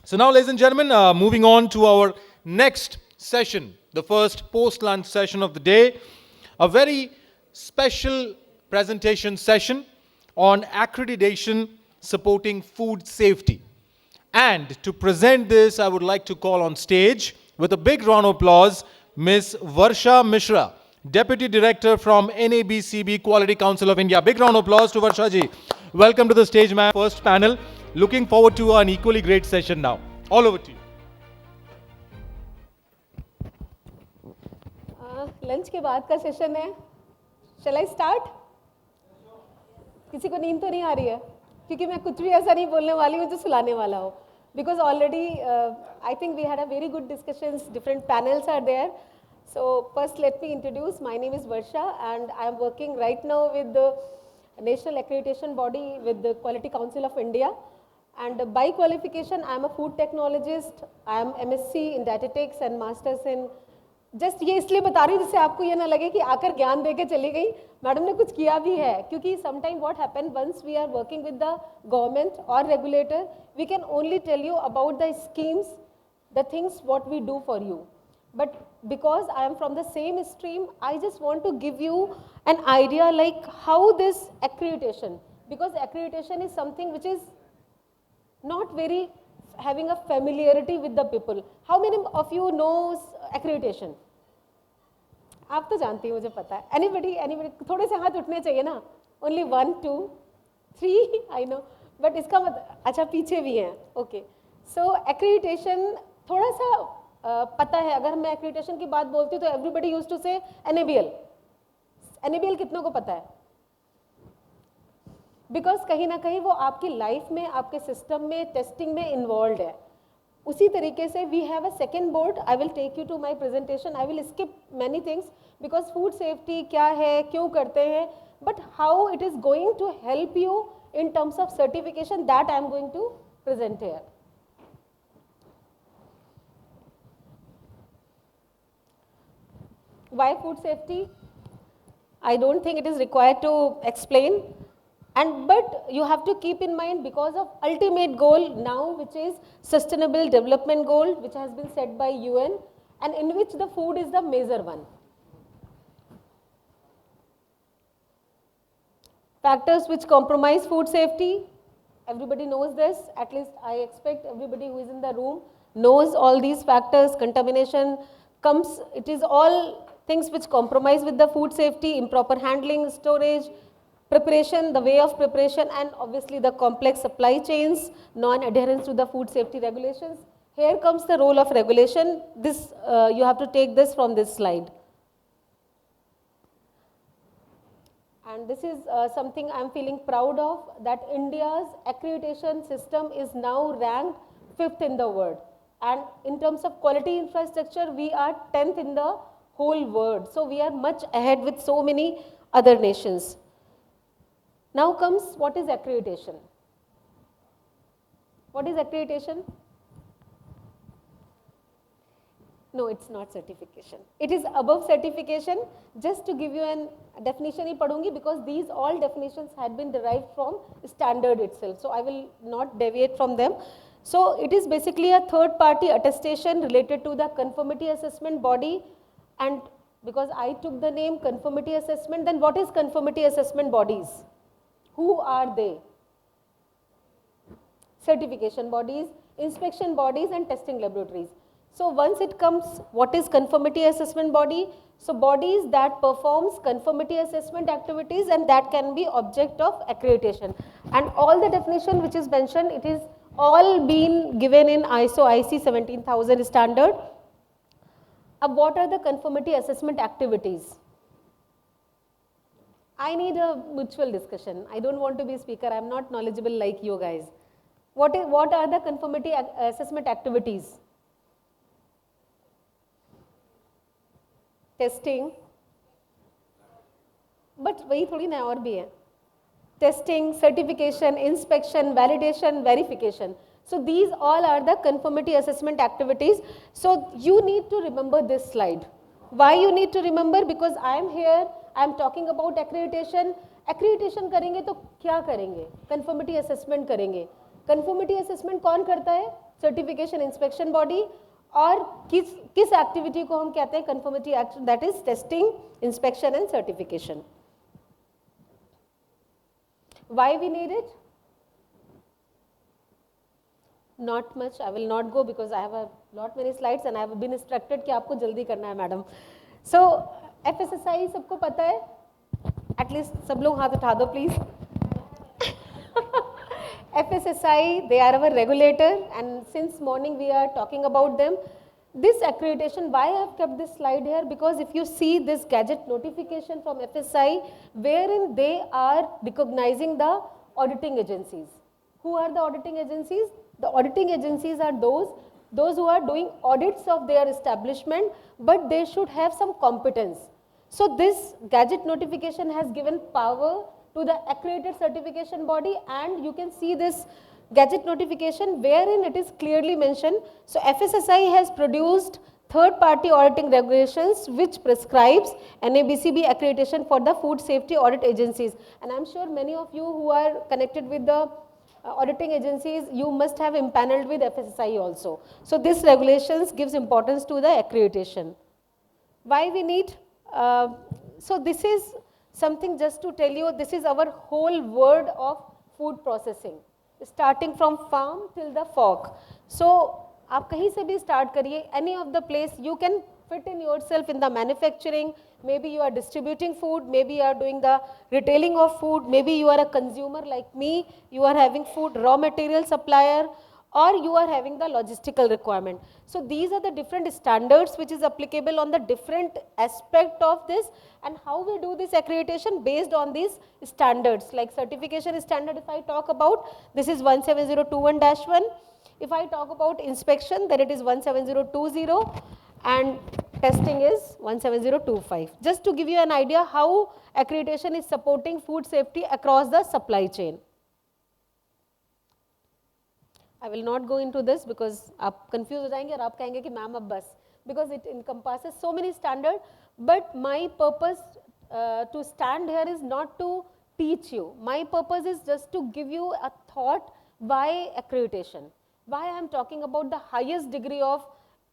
So now, ladies and gentlemen, moving on to our next session, the first post-lunch session of the day, a very special presentation session on accreditation supporting food safety. And to present this, I would like to call on stage, with a big round of applause, Ms. Varsha Mishra, Deputy Director from NABCB Quality Council of India. Big round of applause to Varsha ji. Welcome to the stage, ma'am. First panel. Looking forward to an equally great session now. All over to you. Lunch के बाद का session है. Shall I start? किसी को नींद तो नहीं आ रही है क्योंकि मैं कुछ भी ऐसा नहीं बोलने वाली हूँ जो सुलाने वाला हो. Because already I think we had a very good discussions. Different panels are there. So first let me introduce. My name is Varsha and I am working right now with the National Accreditation Body with the Quality Council of India. And by qualification, I am a food technologist. I am MSc in dietetics and masters in. Just ये इसलिए बता रही हूँ जिससे आपको ये ना लगे कि आकर ज्ञान दे के चली गई. मैडम ने कुछ किया भी है क्योंकि sometime what happen once we are working with the government और regulator we can only tell you about the schemes the things what we do for you. But because I am from the same stream, I just want to give you an idea like how this accreditation, because accreditation is something which is not very having a familiarity with the people. How many of you knows accreditation? आप तो जानती हैं, मुझे पता है. Anybody, थोड़े से हाथ उठने चाहिए ना. Only 1, 2, 3, I know. But इसका मतलब अच्छा पीछे भी हैं. Okay. So accreditation थोड़ा सा पता है. अगर मैं accreditation की बात बोलती हूँ तो everybody used to say NABL. NABL कितनों को पता है? बिकॉज कहीं ना कहीं वो आपकी लाइफ में, आपके सिस्टम में, टेस्टिंग में इन्वॉल्व है. उसी तरीके से we have a second board. I will take you to my presentation. I will skip many things because food safety क्या है, क्यों करते हैं, but how it is going to help you in terms of certification that I am going to present here. Why food safety? I don't think it is required to explain. But you have to keep in mind because of ultimate goal now, which is sustainable development goal, which has been set by UN and in which the food is the major one. Factors which compromise food safety. Everybody knows this. At least I expect everybody who is in the room knows all these factors. Contamination comes, it is all things which compromise with the food safety, improper handling, storage, preparation, the way of preparation, and obviously the complex supply chains, non-adherence to the food safety regulations. Here comes the role of regulation. This you have to take this from this slide. And this is something I'm feeling proud of, that India's accreditation system is now ranked 5th in the world. And in terms of quality infrastructure, we are 10th in the whole world. So we are much ahead with so many other nations. Now comes what is accreditation. What is accreditation? No, it's not certification. It is above certification. Just to give you an definition ही पढ़ूंगी because these all definitions had been derived from standard itself. So I will not deviate from them. So it is basically a third party attestation related to the conformity assessment body. And because I took the name conformity assessment, then what is conformity assessment bodies? Who are they? Certification bodies, inspection bodies and testing laboratories. So once it comes, what is conformity assessment body? So bodies that performs conformity assessment activities and that can be object of accreditation. And all the definition which is mentioned, it is all been given in ISO IC 17000 standard. What are the conformity assessment activities? I need a mutual discussion. I don't want to be a speaker. I'm not knowledgeable like you guys. What are the conformity assessment activities? Testing. But वही थोड़ी ना और भी है. Testing, certification, inspection, validation, verification. So these all are the conformity assessment activities. So you need to remember this slide. Why you need to remember? Because I am here. I am talking about accreditation. Accreditation करेंगे तो क्या करेंगे? Conformity assessment करेंगे. Conformity assessment कौन करता है? Certification inspection body, और किस एक्टिविटी को हम कहते हैं conformity action, that is testing, inspection and certification. Why we need it? Not much. I will not go because I have a lot many slides and I have been instructed कि आपको जल्दी करना है madam. So FSSAI सबको पता है? At least सब लोग हाथ उठा दो please. FSSAI, they are our regulator, and since morning we are talking about them. This accreditation, why I have kept this slide here, because if you see this gadget notification from FSSAI, wherein they are recognizing the auditing agencies. Who are the auditing agencies? The auditing agencies are those who are doing audits of their establishment, but they should have some competence. So this gadget notification has given power to the accredited certification body, and you can see this gadget notification wherein it is clearly mentioned. So FSSAI has produced third party auditing regulations which prescribes NABCB accreditation for the food safety audit agencies, and I am sure many of you who are connected with the auditing agencies, you must have impaneled with FSSAI also. So this regulations gives importance to the accreditation. Why we need? So this is something just to tell you, this is our whole world of food processing, starting from farm till the fork. So आप कहीं से भी start करिए, any of the place you can fit in yourself in the manufacturing. Maybe you are distributing food, maybe you are doing the retailing of food, maybe you are a consumer like me, you are having food raw material supplier, or you are having the logistical requirement. So these are the different standards which is applicable on the different aspect of this, and how we do this accreditation based on these standards. Like certification standard, if I talk about, this is 17021-1. If I talk about inspection, then it is 17020, and testing is 17025. Just to give you an idea how accreditation is supporting food safety across the supply chain. I will not go into this because आप confused हो जाएंगे और आप कहेंगे कि ma'am अब बस, because it encompasses so many standards. But my purpose to stand here is not to teach you. My purpose is just to give you a thought why accreditation, why I am talking about the highest degree of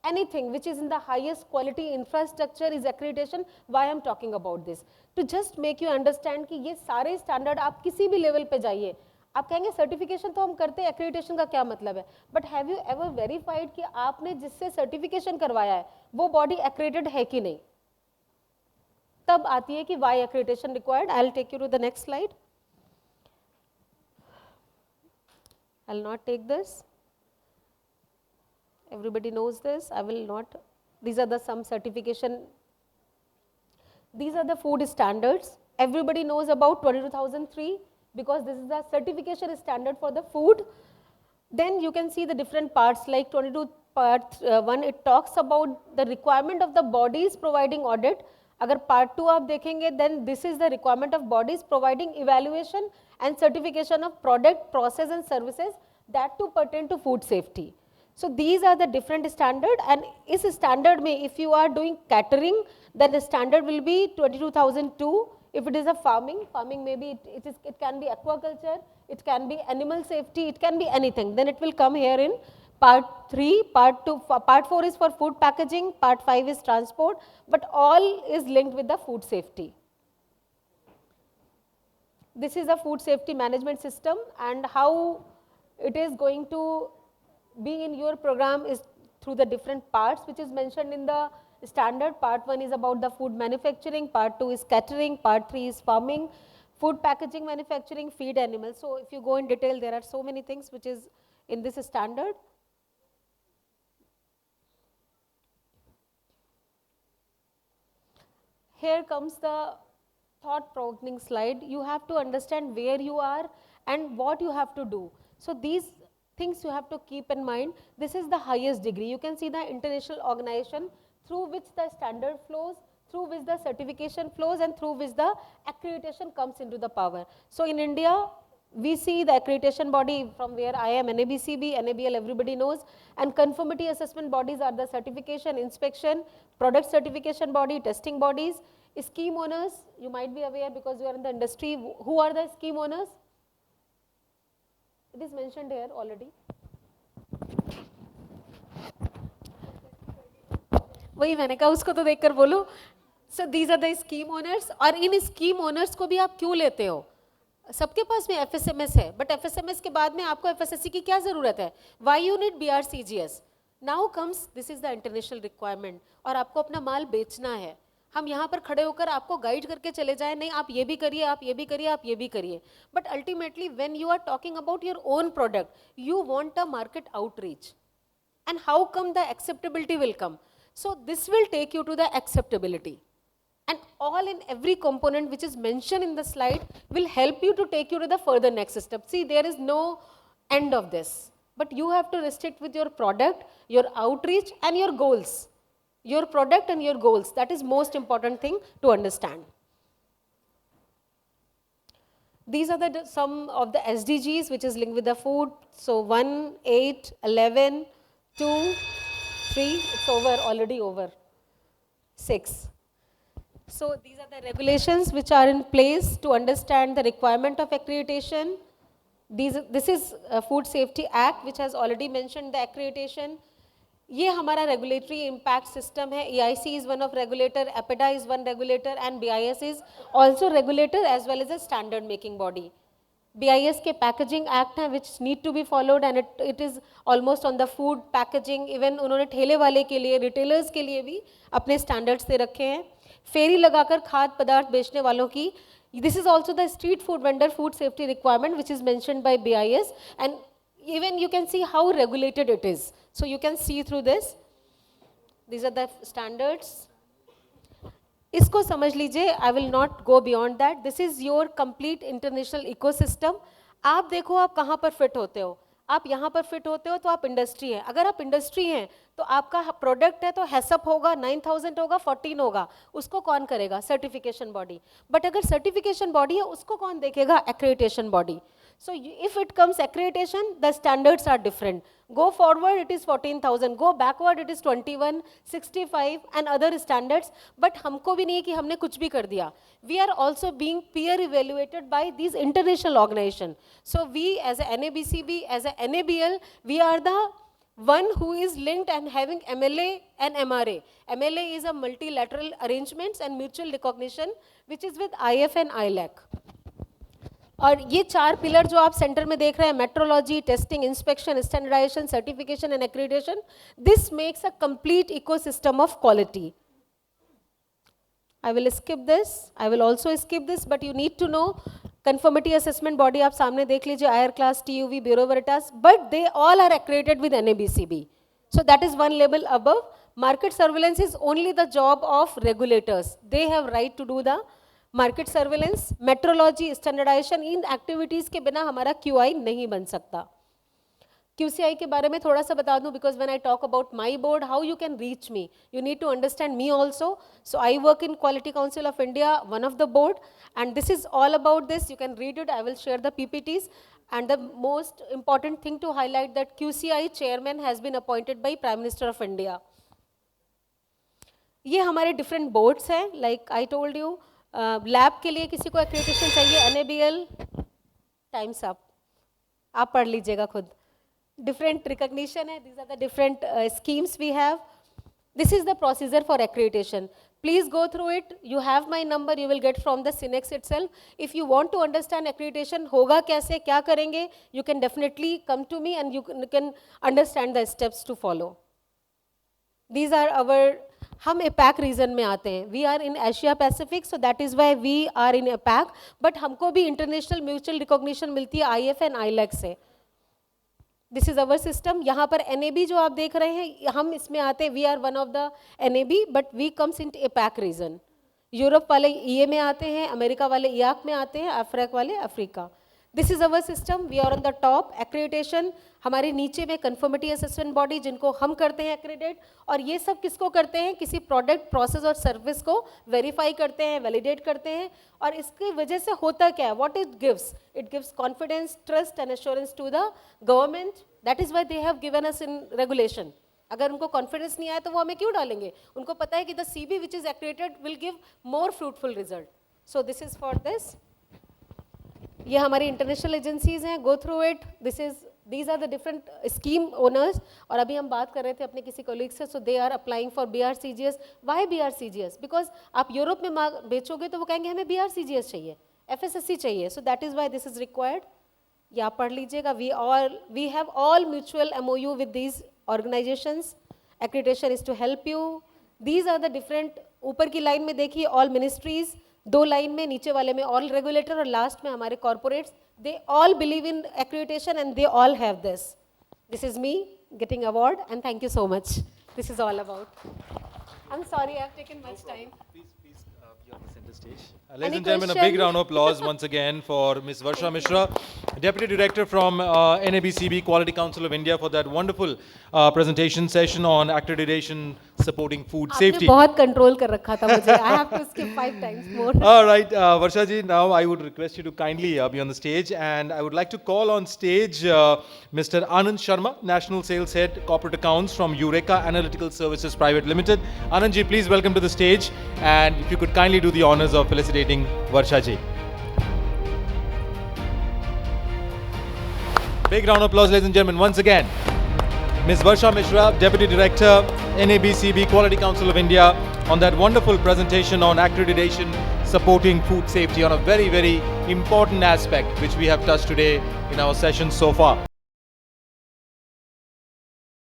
anything which is in the highest quality infrastructure is accreditation. Why I am talking about this, to just make you understand कि ये सारे standard आप किसी भी level पे जाइए, आप कहेंगे सर्टिफिकेशन तो हम करते हैं, एक्रेडिटेशन का क्या मतलब है, but have you ever verified कि आपने जिससे सर्टिफिकेशन करवाया है वो बॉडी एक्रेडिटेड है कि नहीं, तब आती है कि why accreditation required. I will take you to the next slide. I will not take this, everybody knows this, I will not. These are the some certification, these are the food standards. Everybody knows about 22003 because this is the certification standard for the food. Then you can see the different parts, like 22 part 1, it talks about the requirement of the bodies providing audit. अगर part 2 आप देखेंगे, then this is the requirement of bodies providing evaluation and certification of product, process and services that to pertain to food safety. So these are the different standard, and इस standard में if you are doing catering, then the standard will be 22002. If it is a farming, maybe it can be aquaculture, it can be animal safety, it can be anything. Then it will come here in part 3, part 2, part 4 is for food packaging, part 5 is transport, but all is linked with the food safety. This is a food safety management system, and how it is going to be in your program is through the different parts which is mentioned in the standard. Part 1 is about the food manufacturing, part 2 is catering, part 3 is farming, food packaging, manufacturing, feed animals. So if you go in detail, there are so many things which is in this standard. Here comes the thought-provoking slide. You have to understand where you are and what you have to do. So these things you have to keep in mind. This is the highest degree. You can see the international organization through which the standard flows, through which the certification flows, and through which the accreditation comes into the power. So in India, we see the accreditation body from where I am, NABCB, NABL, everybody knows, and conformity assessment bodies are the certification, inspection, product certification body, testing bodies. Scheme owners, you might be aware because you are in the industry. Who are the scheme owners? It is mentioned here already. वही मैंने कहा उसको तो देखकर बोलो. So these are the scheme owners. और इन scheme owners को भी आप क्यों लेते हो? सबके पास में FSMS है, बट FSMS के बाद में आपको FSSC की क्या जरूरत है? Why you need BRCGS? Now comes, this is the international requirement. और आपको अपना माल बेचना है. हम यहाँ पर खड़े होकर आपको गाइड करके चले जाएं, नहीं आप ये भी करिए, आप ये भी करिए, आप ये भी करिए. But ultimately when you are talking about your own product, you want a market outreach. And how come the acceptability will come? So this will take you to the acceptability. And all in every component which is mentioned in the slide will help you to take you to the further next step. See, there is no end of this. But you have to restrict with your product, your outreach and your goals. Your product and your goals. That is most important thing to understand. These are some of the SDGs which is linked with the food. So 1, 8, 11, 2, 3, it's over, already over. 6. So these are the regulations which are in place to understand the requirement of accreditation. This is a Food Safety Act which has already mentioned the accreditation. ये हमारा regulatory impact system है. EIC is one of regulator, APEDA is one regulator and BIS is also regulator as well as a standard making body. BIS के packaging act है which need to be followed and it is almost on the food packaging. Even उन्होंने ठेले वाले के लिए, retailers के लिए भी अपने standards दे रखे हैं. फेरी लगाकर खाद्य पदार्थ बेचने वालों की, this is also the street food vendor food safety requirement which is mentioned by BIS, and even you can see how regulated it is. So you can see through this. These are the standards. इसको समझ लीजिए, I will not go beyond that. This is your complete international ecosystem. आप देखो आप कहाँ पर fit होते हो. आप यहाँ पर फिट होते हो तो आप इंडस्ट्री हैं. अगर आप इंडस्ट्री हैं तो आपका प्रोडक्ट है तो हैसअप होगा, 9000 होगा, 14 होगा. उसको कौन करेगा? Certification body. बट अगर सर्टिफिकेशन बॉडी है उसको कौन देखेगा? Accreditation body. So if it comes accreditation, the standards are different. Go forward, it is 14,000. Go backward, it is 21, 65 and other standards. But हमको भी नहीं कि हमने कुछ भी कर दिया. We are also being peer evaluated by these international organizations. So we as a NABCB, as a NABL, we are the one who is linked and having MLA and MRA. MLA is a multilateral arrangements and mutual recognition which is with IF and ILAC. और ये 4 pillar जो आप centre में देख रहे हैं, metrology, testing, inspection, standardization, certification and accreditation, this makes a complete ecosystem of quality. I will skip this. I will also skip this, but you need to know conformity assessment body आप सामने देख लीजिए, IR class, TUV, Bureau Veritas, but they all are accredited with NABCB. So that is one level above. Market surveillance is only the job of regulators. They have right to do the market surveillance. Metrology, standardization, इन activities के बिना हमारा QI नहीं बन सकता. QCI के बारे में थोड़ा सा बता दूं, because when I talk about my board, how you can reach me, you need to understand me also. So I work in Quality Council of India, one of the board, and this is all about this. You can read it. I will share the PPTs. And the most important thing to highlight that QCI chairman has been appointed by Prime Minister of India. ये हमारे different boards हैं, like I told you. Lab के लिए किसी को accreditation चाहिए, NABL, times up, आप पढ़ लीजिएगा खुद. डिफरेंट रिकॉग्निशन है, these are the different schemes we have. This is the procedure for accreditation. Please go through it. You have my number, you will get from the Cinex itself. If you want to understand accreditation, होगा कैसे, क्या करेंगे, you can definitely come to me and you can understand the steps to follow. These are our, हम APAC region में आते हैं. We are in Asia Pacific, so that is why we are in APAC. But हमको भी international mutual recognition मिलती है IF and ILAC से. This is our system. यहाँ पर NAB जो आप देख रहे हैं, हम इसमें आते हैं. We are one of the NAB, but we comes in APAC region. Europe वाले EA में आते हैं, अमेरिका वाले EAC में आते हैं, अफ्रीका वाले Africa. This is our system. We are on the top. Accreditation हमारे नीचे में कंफर्मिटी असेसमेंट बॉडी जिनको हम करते हैं एक्रेडिट. और ये सब किसको करते हैं? किसी प्रोडक्ट, प्रोसेस और सर्विस को वेरीफाई करते हैं, वैलिडेट करते हैं. और इसकी वजह से होता क्या है? What it gives? It gives confidence, trust and assurance to the government. That is why they have given us in regulation. अगर उनको कॉन्फिडेंस नहीं आया तो वो हमें क्यों डालेंगे? उनको पता है कि the CB which is accredited will give more fruitful result. So this is for this. ये हमारी इंटरनेशनल एजेंसीज हैं. Go through it. This is These are the different scheme owners. और अभी हम बात कर रहे थे अपने किसी colleague से, so they are applying for BRCGS. Why BRCGS? Because आप यूरोप में बेचोगे तो वो कहेंगे हमें BRCGS चाहिए, FSSC चाहिए. So that is why this is required. ये आप पढ़ लीजिएगा. We have all mutual MOU with these organizations. Accreditation is to help you. These are the different. ऊपर की लाइन में देखिए all ministries, 2 लाइन में, नीचे वाले में all regulator और लास्ट में हमारे corporates. They all believe in accreditation and they all have this. This is me getting award and thank you so much. This is all about. I'm sorry I've taken much time. Please be on the center stage. Ladies and gentlemen, a big round of applause once again for Ms. Varsha Mishra, Deputy Director from NABCB Quality Council of India, for that wonderful presentation session on accreditation supporting food safety. आपने बहुत control कर रखा था मुझे. I have to skip 5 times more. All right, Varsha ji, now I would request you to kindly be on the stage, and I would like to call on stage Mr. Anand Sharma, National Sales Head, Corporate Accounts from Eureka Analytical Services Private Limited. Anand ji, please welcome to the stage, and if you could kindly do the honors of felicitating Varsha ji. Big round of applause, ladies and gentlemen, once again. Ms. Varsha Mishra, Deputy Director, NABCB Quality Council of India, on that wonderful presentation on accreditation supporting food safety, on a very, very important aspect which we have touched today in our session so far.